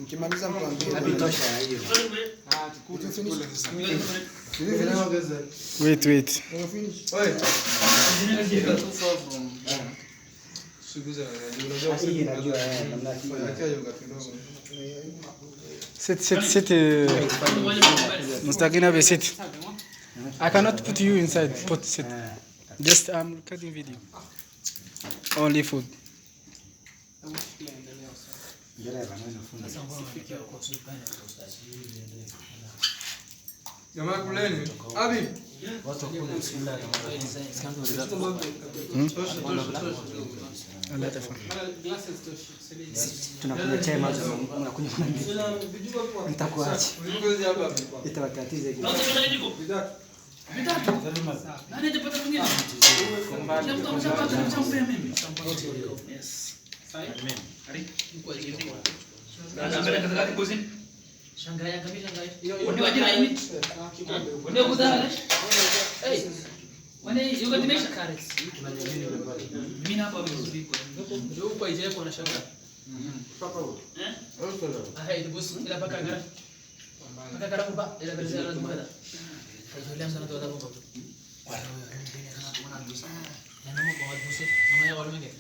Mkimaliza mtuambie. Wait. Sit. Mustaqina be sit. I cannot put you inside. Put sit. Just I'm cutting video. Only food. Jamaa kuleni. Abi. Allah tafa. Tunakunywa chai maji unakunywa nini? Nitakuacha. Itawatatiza kidogo. Nani atapata mwingine? Champa mimi. Yes. Ari. Angalia katika kikosi. Shangaa kabisa shangaa. Ndio ajira nini? Ndio kudala. Eh. Wane yuko dimesha kares. Mimi hapa vizuri. Ndio uko ije kwa na shangaa. Papa huyo. Hai bosi ila paka gara. Paka gara kuba ila gara zara dumada. Kaijulia sana tu adabu. Wah. Yana mo kwa bosi. Namaya wala menge.